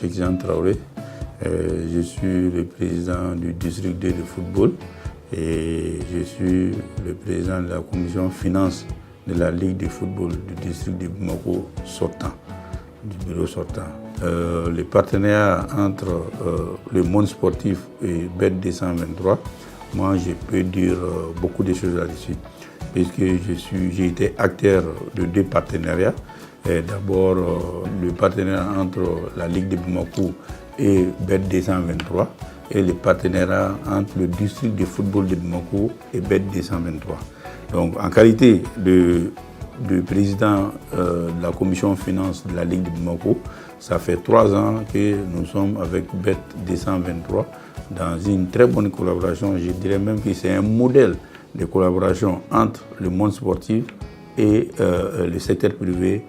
Cheikh Jean Traoré. Je suis le président du district 2 de football et je suis le président de la commission finance de la Ligue de football du district de Bamako sortant, du bureau sortant. Les partenariats entre le monde sportif et BERTHE 223, moi je peux dire beaucoup de choses là-dessus, puisque j'ai été acteur de 2 partenariats. D'abord le partenariat entre la Ligue de Bamako et BERTHE 223 et le partenariat entre le district de football de Bamako et BERTHE 223. Donc en qualité de président de la commission finance de la Ligue de Bamako, ça fait 3 ans que nous sommes avec BERTHE 223 dans une très bonne collaboration. Je dirais même que c'est un modèle de collaboration entre le monde sportif et le secteur privé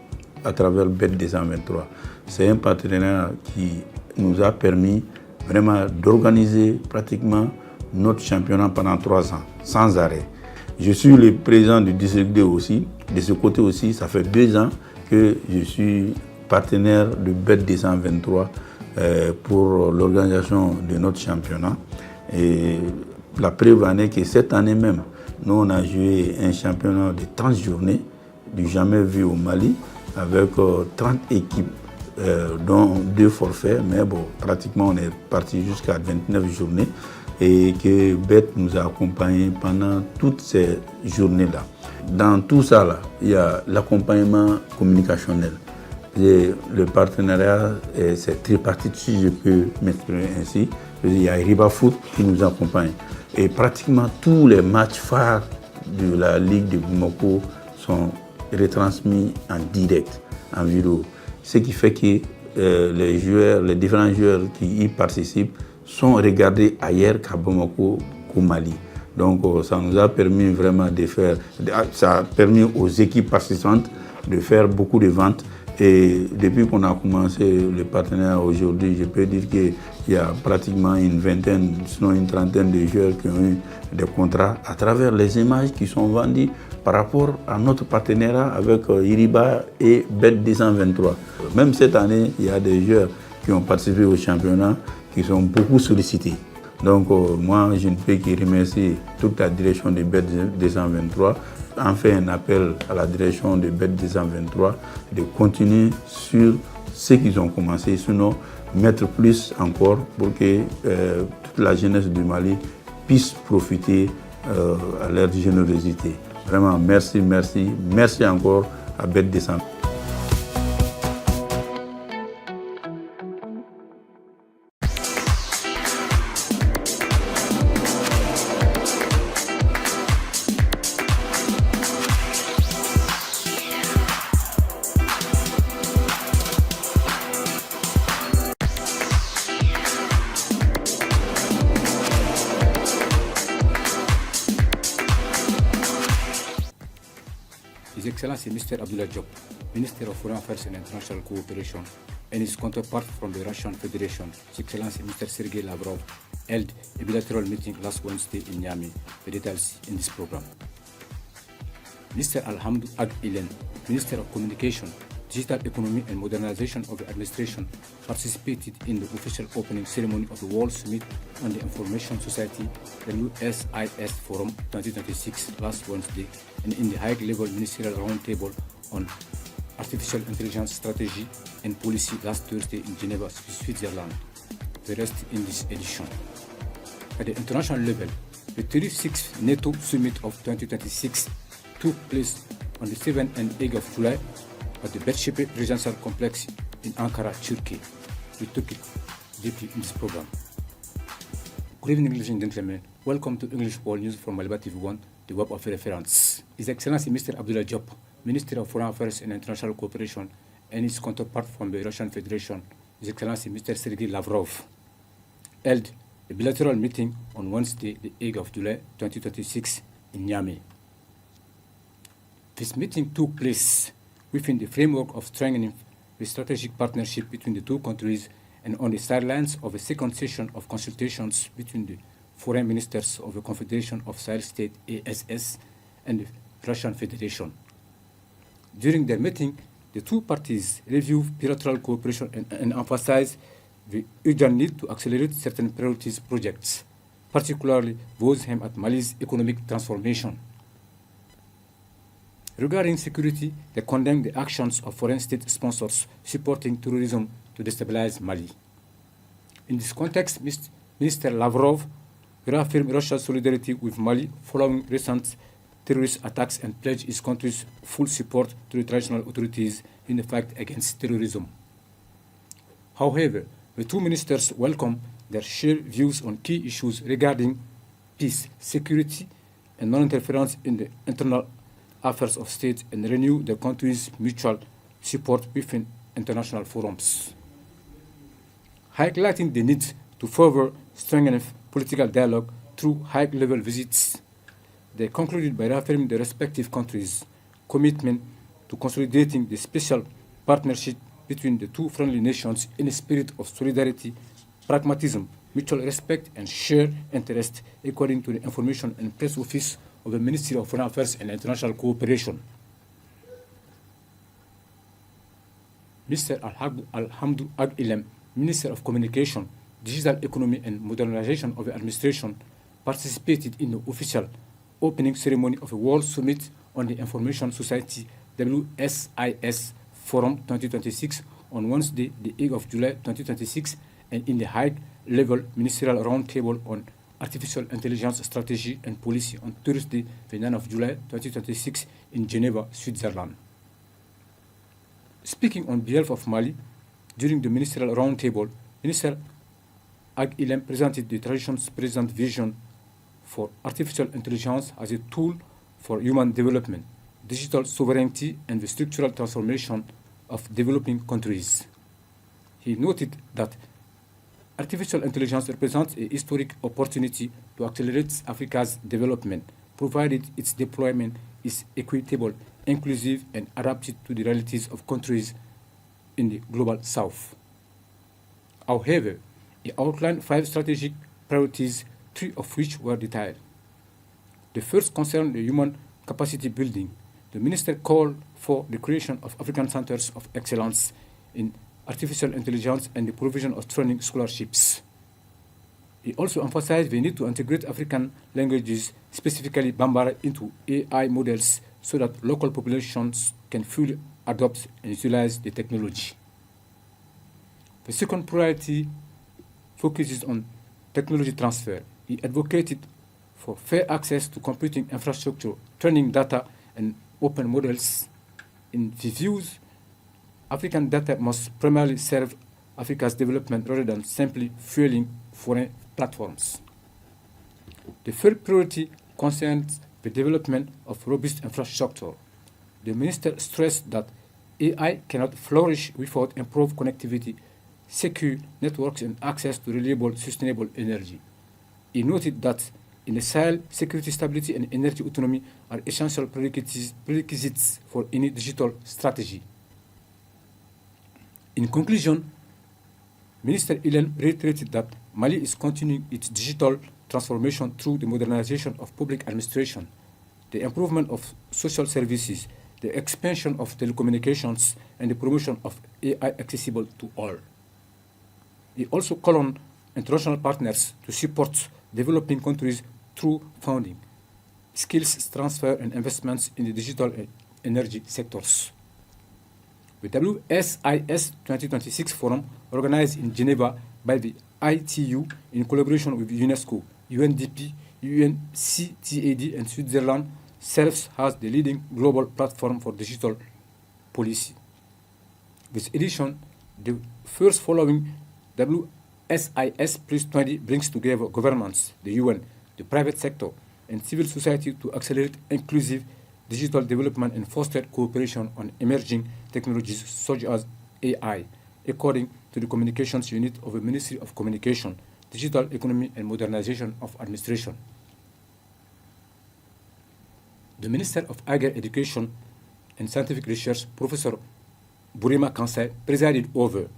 à travers BERTHE 223. C'est un partenariat qui nous a permis vraiment d'organiser pratiquement notre championnat pendant 3 ans, sans arrêt. Je suis le président du district 2 aussi. De ce côté aussi, ça fait 2 ans que je suis partenaire de BERTHE 223 pour l'organisation de notre championnat. Et la preuve en est que cette année même, nous on a joué un championnat de 30 journées, du jamais vu au Mali, avec 30 équipes, dont 2 forfaits, mais bon, pratiquement on est parti jusqu'à 29 journées et que BERTHE nous a accompagnés pendant toutes ces journées-là. Dans tout ça, là, il y a l'accompagnement communicationnel. Et le partenariat, c'est tripartite, si je peux m'exprimer ainsi. Il y a Riba Foot qui nous accompagne. Et pratiquement tous les matchs phares de la Ligue de Bamako sont retransmis en direct, en vidéo. Ce qui fait que les différents joueurs qui y participent sont regardés ailleurs qu'à Bamako, qu'au Mali. Donc ça nous a permis vraiment de faire, ça a permis aux équipes participantes de faire beaucoup de ventes. Et depuis qu'on a commencé le partenariat aujourd'hui, je peux dire qu'il y a pratiquement une vingtaine, sinon une trentaine de joueurs qui ont eu des contrats à travers les images qui sont vendues par rapport à notre partenariat avec Iriba et BERTHE 223. Même cette année, il y a des joueurs qui ont participé au championnat qui sont beaucoup sollicités. Donc moi, je ne peux que remercier toute la direction de BERTHE 223. En fait, un appel à la direction de BERTHE 223 de continuer sur ce qu'ils ont commencé, sinon mettre plus encore pour que toute la jeunesse du Mali puisse profiter à leur générosité. Vraiment, merci, merci, merci encore à BERTHE 223. His Excellency Mr. Abdoul, Minister of Foreign Affairs and International Cooperation, and his counterpart from the Russian Federation, His Excellency Mr. Sergei Lavrov, held a bilateral meeting last Wednesday in Niamey. The details in this program. Mr. Alhamdou Ag Ilen, Minister of Communication, Digital Economy and Modernization of the Administration, participated in the official opening ceremony of the World Summit on the Information Society, the USIS Forum 2026 last Wednesday, and in the high-level ministerial roundtable on artificial intelligence strategy and policy last Thursday in Geneva, Switzerland. The rest in this edition. At the international level, the 36th NATO Summit of 2026 took place on the 7th and 8th of July at the BERTHE Presidential Complex in Ankara, Turkey. We took it deeply in this program. Good evening, ladies and gentlemen. Welcome to English World News from Maliba TV 1, the web of reference. His Excellency Mr. Abdoul, Minister of Foreign Affairs and International Cooperation, and his counterpart from the Russian Federation, His Excellency Mr. Sergei Lavrov, held a bilateral meeting on Wednesday, the 8th of July 2026 in Niamey. This meeting took place within the framework of strengthening the strategic partnership between the two countries and on the sidelines of a second session of consultations between the foreign ministers of the Confederation of Sahel States ASS and the Russian Federation. During their meeting, the two parties reviewed bilateral cooperation and emphasized the urgent need to accelerate certain priorities projects, particularly those aimed at Mali's economic transformation. Regarding security, they condemn the actions of foreign state sponsors supporting terrorism to destabilize Mali. In this context, Minister Lavrov reaffirmed Russia's solidarity with Mali following recent terrorist attacks and pledged his country's full support to the international authorities in the fight against terrorism. However, the two ministers welcome their shared views on key issues regarding peace, security, and non-interference in the internal affairs of state and renew their country's mutual support within international forums. Highlighting the need to further strengthen political dialogue through high-level visits, they concluded by reaffirming the respective countries' commitment to consolidating the special partnership between the two friendly nations in a spirit of solidarity, pragmatism, mutual respect, and shared interest, according to the Information and Press Office of the Ministry of Foreign Affairs and International Cooperation. Mr. Alhamdou Ag-Ilem, Minister of Communication, Digital Economy and Modernization of the Administration, participated in the official opening ceremony of a World Summit on the Information Society WSIS Forum 2026 on Wednesday, the 8th of July 2026, and in the high-level ministerial roundtable on artificial intelligence strategy and policy on Thursday, the 9th of July 2026 in Geneva, Switzerland. Speaking on behalf of Mali, during the ministerial roundtable, Minister Ag-Ilem presented the transition's present vision for artificial intelligence as a tool for human development, digital sovereignty, and the structural transformation of developing countries. He noted that artificial intelligence represents a historic opportunity to accelerate Africa's development, provided its deployment is equitable, inclusive, and adapted to the realities of countries in the global south. However, he outlined 5 strategic priorities, 3 of which were detailed. The first concerned the human capacity building. The minister called for the creation of African centers of excellence in artificial intelligence and the provision of training scholarships. He also emphasized the need to integrate African languages, specifically Bambara, into AI models so that local populations can fully adopt and utilize the technology. The second priority focuses on technology transfer. He advocated for fair access to computing infrastructure, training data, and open models. In his views, African data must primarily serve Africa's development rather than simply fueling foreign platforms. The third priority concerns the development of robust infrastructure. The minister stressed that AI cannot flourish without improved connectivity, secure networks, and access to reliable, sustainable energy. He noted that in the Sahel, security, stability, and energy autonomy are essential prerequisites for any digital strategy. In conclusion, Minister Ilen reiterated that Mali is continuing its digital transformation through the modernization of public administration, the improvement of social services, the expansion of telecommunications, and the promotion of AI accessible to all. He also called on international partners to support developing countries through funding, skills transfer, and investments in the digital and energy sectors. The WSIS 2026 Forum, organized in Geneva by the ITU in collaboration with UNESCO, UNDP, UNCTAD, and Switzerland, serves as the leading global platform for digital policy. This edition, the first following WSIS plus 20, brings together governments, the UN, the private sector, and civil society to accelerate inclusive digital development and foster cooperation on emerging technologies such as AI, according to the Communications Unit of the Ministry of Communication, Digital Economy and Modernization of Administration. The Minister of Higher Education and Scientific Research, Professor Burima Kansai, presided over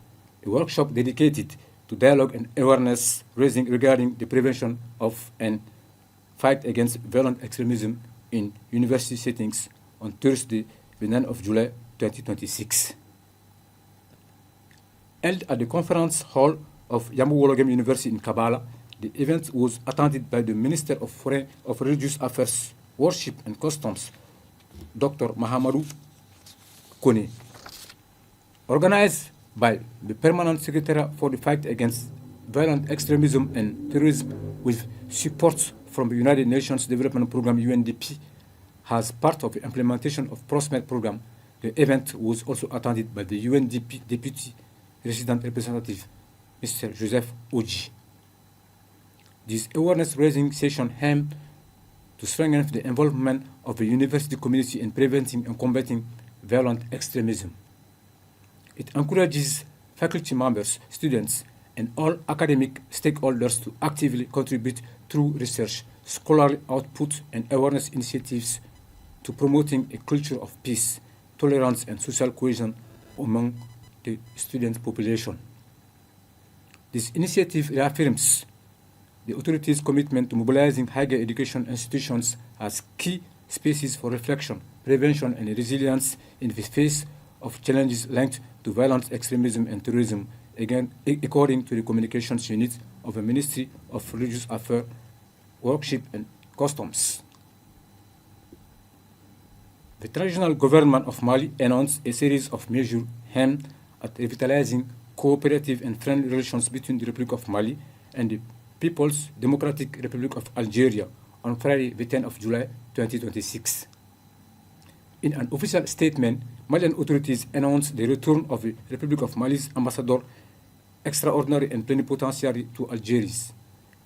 a workshop dedicated to dialogue and awareness raising regarding the prevention of and fight against violent extremism in university settings on Thursday, the 9th of July 2026. Held at the conference hall of Yambu University in Kampala. The event was attended by the Minister of Foreign of Religious Affairs, Worship and Customs, Dr. Mahamadou Kone. Organized by the Permanent Secretary for the Fight Against Violent Extremism and Terrorism with support from the United Nations Development Programme UNDP as part of the implementation of PROSMED program. The event was also attended by the UNDP Deputy Resident Representative, Mr. Joseph Oji. This awareness-raising session aimed to strengthen the involvement of the university community in preventing and combating violent extremism. It encourages faculty members, students, and all academic stakeholders to actively contribute through research, scholarly output, and awareness initiatives to promoting a culture of peace, tolerance, and social cohesion among the student population. This initiative reaffirms the authorities' commitment to mobilizing higher education institutions as key spaces for reflection, prevention, and resilience in the face of challenges linked to violent extremism and terrorism, again, according to the communications unit of the Ministry of Religious Affairs, Worship and Customs. The transitional government of Mali announced a series of measures aimed at revitalizing cooperative and friendly relations between the Republic of Mali and the People's Democratic Republic of Algeria on Friday, the 10th of July 2026. In an official statement, Malian authorities announced the return of the Republic of Mali's ambassador extraordinary and plenipotentiary to Algeria,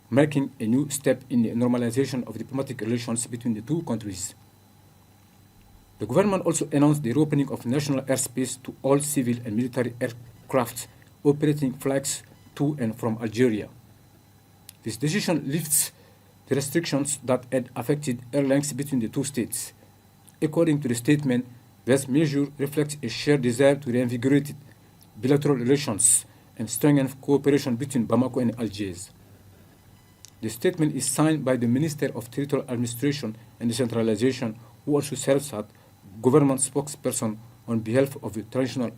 marking a new step in the normalization of diplomatic relations between the two countries. The government also announced the reopening of national airspace to all civil and military aircraft operating flights to and from Algeria. This decision lifts the restrictions that had affected airlines between the two states. According to the statement, this measure reflects a shared desire to reinvigorate bilateral relations and strengthen cooperation between Bamako and Algiers. The statement is signed by the Minister of Territorial Administration and Decentralization, who also serves as government spokesperson on behalf of the transitional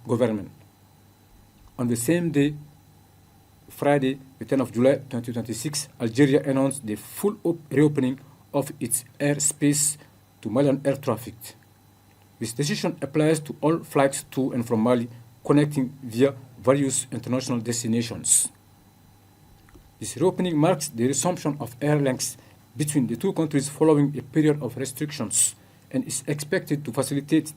government. On the same day, Friday, the 10th of July 2026, Algeria announced the full reopening of its airspace to Malian air traffic. This decision applies to all flights to and from Mali connecting via various international destinations. This reopening marks the resumption of air links between the two countries following a period of restrictions and is expected to facilitate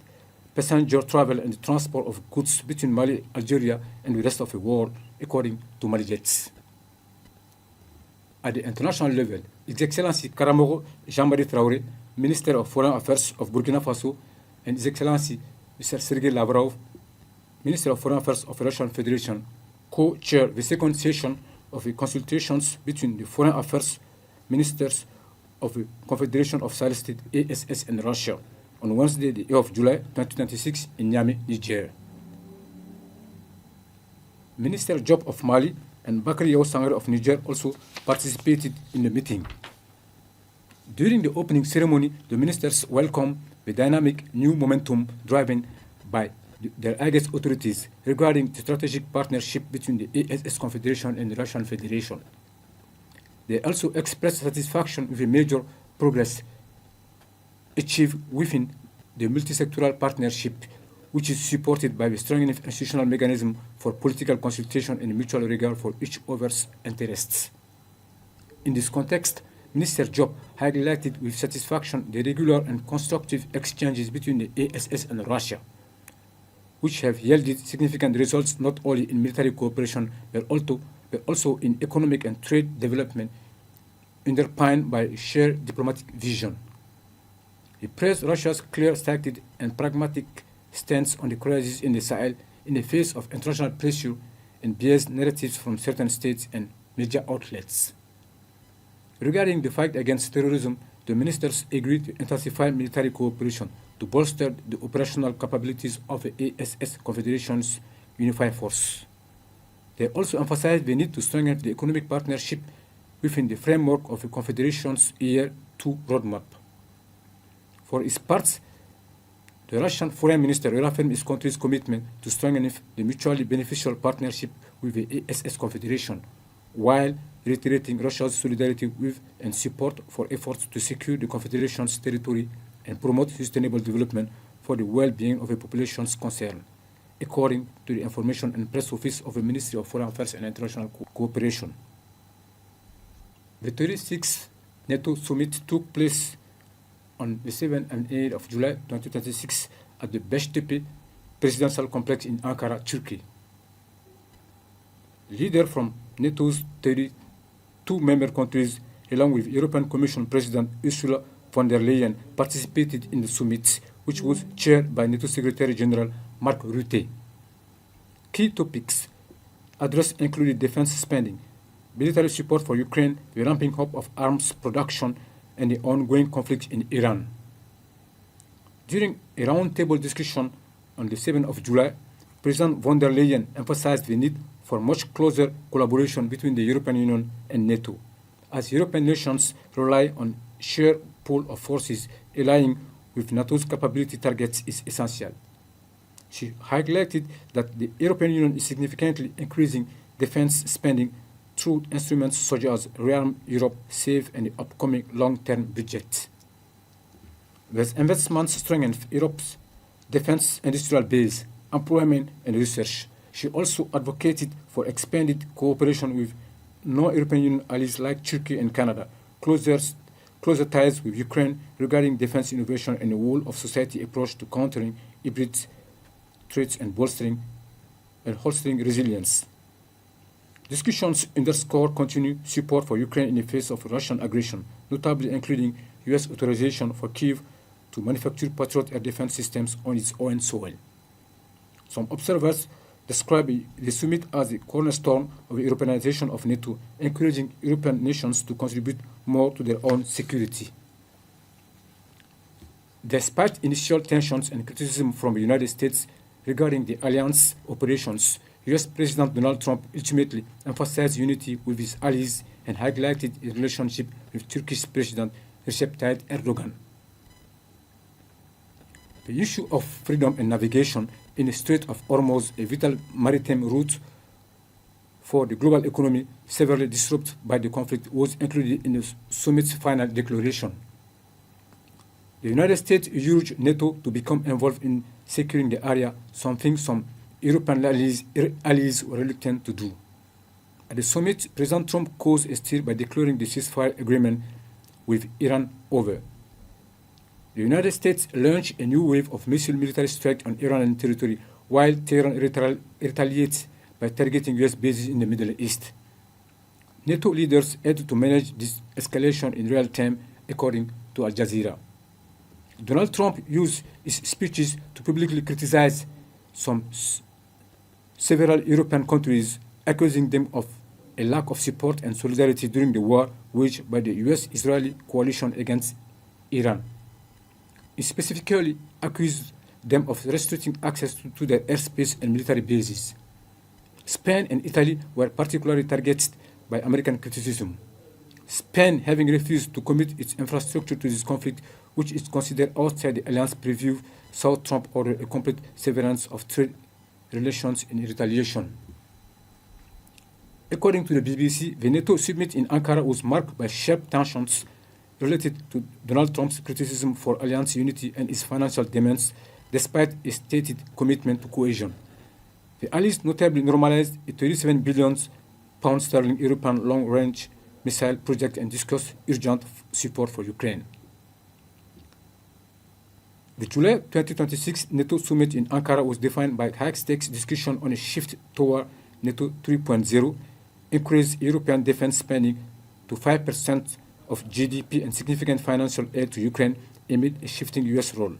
passenger travel and the transport of goods between Mali, Algeria, and the rest of the world, according to Mali-JETS. At the international level, His Excellency Karamoko Jean-Marie Traoré, Minister of Foreign Affairs of Burkina Faso, and His Excellency Mr. Sergei Lavrov, Minister of Foreign Affairs of the Russian Federation, co-chair the second session of the consultations between the Foreign Affairs Ministers of the Confederation of Sahel States, ASS, and Russia on Wednesday, the 8th of July 2026 in Niamey, Niger. Minister Job of Mali and Bakary Yao Sangare of Niger also participated in the meeting. During the opening ceremony, the ministers welcomed the dynamic new momentum driven by their August authorities regarding the strategic partnership between the ASS Confederation and the Russian Federation. They also expressed satisfaction with the major progress achieved within the multi-sectoral partnership, which is supported by the strengthening institutional mechanism for political consultation and mutual regard for each other's interests. In this context, Minister Job highlighted with satisfaction the regular and constructive exchanges between the ASS and Russia, which have yielded significant results not only in military cooperation but also in economic and trade development, underpinned by a shared diplomatic vision. He praised Russia's clear-sighted and pragmatic stance on the crisis in the Sahel in the face of international pressure and biased narratives from certain states and media outlets. Regarding the fight against terrorism, the ministers agreed to intensify military cooperation to bolster the operational capabilities of the ASS Confederation's unified force. They also emphasized the need to strengthen the economic partnership within the framework of the Confederation's Year 2 roadmap. For its part, The Russian Foreign Minister reaffirmed his country's commitment to strengthening the mutually beneficial partnership with the ASS Confederation, while reiterating Russia's solidarity with and support for efforts to secure the Confederation's territory and promote sustainable development for the well-being of the populations concerned, according to the Information and Press Office of the Ministry of Foreign Affairs and International Cooperation. The 36th NATO summit took place on the 7th and 8th of July 2026 at the BERTHE Presidential Complex in Ankara, Turkey. Leaders from NATO's 32 member countries, along with European Commission President Ursula von der Leyen, participated in the summit, which was chaired by NATO Secretary General Mark Rutte. Key topics addressed included defense spending, military support for Ukraine, the ramping up of arms production, and the ongoing conflict in Iran. During a roundtable discussion on the 7th of July, President von der Leyen emphasized the need for much closer collaboration between the European Union and NATO, as European nations rely on shared pool of forces aligning with NATO's capability targets is essential. She highlighted that the European Union is significantly increasing defense spending through instruments such as Rearm Europe, SAVE, and the upcoming long-term budget. These investments strengthen Europe's defense industrial base, employment, and research. She also advocated for expanded cooperation with non-European Union allies like Turkey and Canada, closer ties with Ukraine regarding defense innovation and a whole-of-society approach to countering hybrid threats and bolstering and holstering resilience. Discussions underscore continued support for Ukraine in the face of Russian aggression, notably including U.S. authorization for Kyiv to manufacture Patriot air defense systems on its own soil. Some observers describe the summit as a cornerstone of the Europeanization of NATO, encouraging European nations to contribute more to their own security. Despite initial tensions and criticism from the United States regarding the alliance operations, U.S. President Donald Trump ultimately emphasized unity with his allies and highlighted his relationship with Turkish President Recep Tayyip Erdogan. The issue of freedom and navigation in the Strait of Hormuz, a vital maritime route for the global economy, severely disrupted by the conflict, was included in the summit's final declaration. The United States urged NATO to become involved in securing the area, something some European allies were reluctant to do. At the summit, President Trump caused a stir by declaring the ceasefire agreement with Iran over. The United States launched a new wave of missile military strikes on Iranian territory, while Tehran retaliates by targeting U.S. bases in the Middle East. NATO leaders had to manage this escalation in real time, according to Al Jazeera. Donald Trump used his speeches to publicly criticize several European countries, accusing them of a lack of support and solidarity during the war waged by the U.S.-Israeli coalition against Iran. He specifically accused them of restricting access to their airspace and military bases. Spain and Italy were particularly targeted by American criticism. Spain, having refused to commit its infrastructure to this conflict, which is considered outside the alliance preview, saw Trump order a complete severance of trade relations in retaliation. According to the BBC, the NATO summit in Ankara was marked by sharp tensions related to Donald Trump's criticism for alliance unity and his financial demands, despite a stated commitment to cohesion. The allies notably normalized a £37 billion European long-range missile project and discussed urgent support for Ukraine. The July 2026 NATO summit in Ankara was defined by high-stakes discussion on a shift toward NATO 3.0, increased European defense spending to 5% of GDP and significant financial aid to Ukraine amid a shifting U.S. role.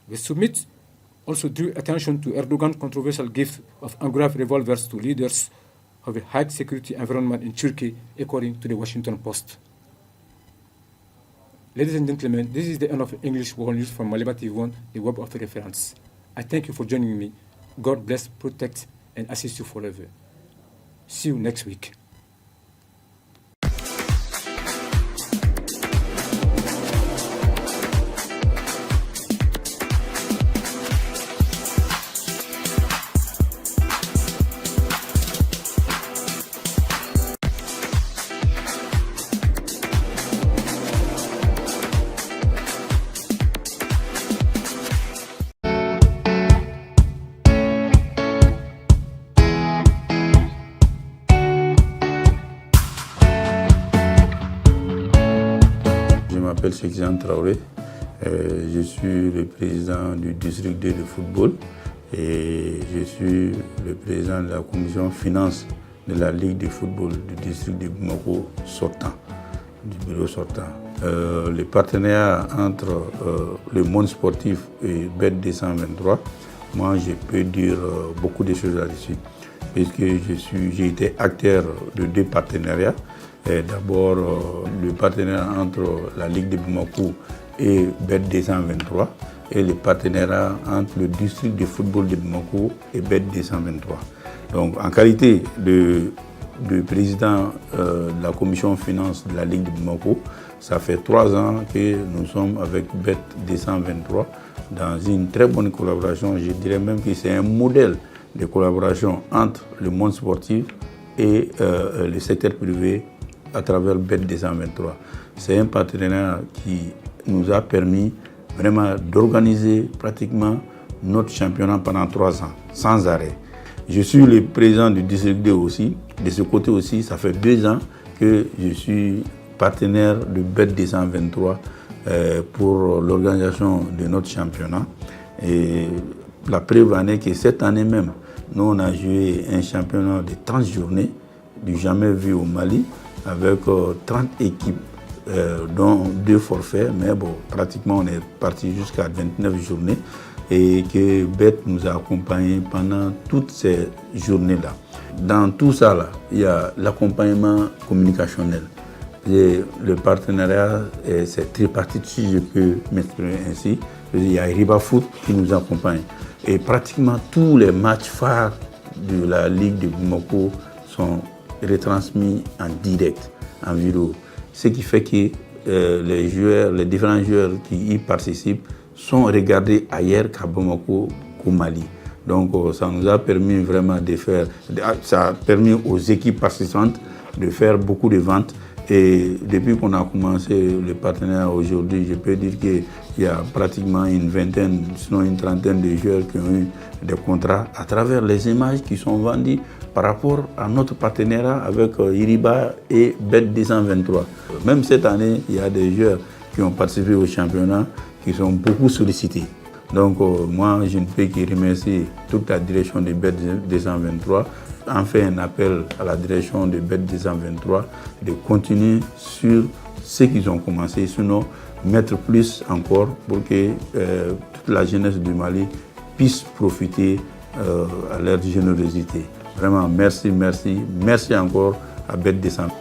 The summit also drew attention to Erdogan's controversial gift of engraved revolvers to leaders of a high-security environment in Turkey, according to the Washington Post. Ladies and gentlemen, this is the end of English World News from Maliba TV, the web of reference. I thank you for joining me. God bless, protect, and assist you forever. See you next week. m'appelle Cheikh Traoré. Je suis le président du district D de football et je suis le président de la commission finance de la Ligue de football du district de Bamako sortant, du bureau sortant. Les partenariats entre le monde sportif et BERTHE 223, moi je peux dire beaucoup de choses là-dessus, puisque j'ai été acteur de 2 partenariats. D'abord le partenariat entre la Ligue de Bamako et BERTHE 223 et le partenariat entre le district de football de Bamako et BERTHE 223. Donc en qualité de président de la commission finance de la Ligue de Bamako, ça fait 3 ans que nous sommes avec BERTHE 223 dans une très bonne collaboration. Je dirais même que c'est un modèle de collaboration entre le monde sportif et le secteur privé à travers BERTHE 223. C'est un partenariat qui nous a permis vraiment d'organiser pratiquement notre championnat pendant 3 ans, sans arrêt. Je suis le président du district D aussi. De ce côté aussi, ça fait 2 ans que je suis partenaire de BERTHE 223 pour l'organisation de notre championnat. Et la preuve en est que cette année même, nous on a joué un championnat de 30 journées, du jamais vu au Mali, avec 30 équipes, dont 2 forfaits, mais bon, pratiquement on est parti jusqu'à 29 journées et que BERTHE nous a accompagnés pendant toutes ces journées-là. Dans tout ça, là, il y a l'accompagnement communicationnel. Et le partenariat, c'est tripartite, si je peux m'exprimer ainsi. Il y a Riba Foot qui nous accompagne. Et pratiquement tous les matchs phares de la Ligue de Bamako sont retransmis en direct, en vidéo. Ce qui fait que les différents joueurs qui y participent sont regardés ailleurs qu'à Bamako, qu'au Mali. Donc ça nous a permis vraiment ça a permis aux équipes participantes de faire beaucoup de ventes. Et depuis qu'on a commencé le partenariat aujourd'hui, je peux dire qu'il y a pratiquement une vingtaine, sinon une trentaine de joueurs qui ont eu des contrats à travers les images qui sont vendues par rapport à notre partenariat avec Iriba et BERTHE 223. Même cette année, il y a des joueurs qui ont participé au championnat qui sont beaucoup sollicités. Donc moi, je ne peux que remercier toute la direction de BERTHE 223. En fait un appel à la direction de BERTHE 223 de continuer sur ce qu'ils ont commencé, sinon mettre plus encore pour que toute la jeunesse du Mali puisse profiter à leur générosité. Vraiment, merci, merci, merci encore à BERTHE 223.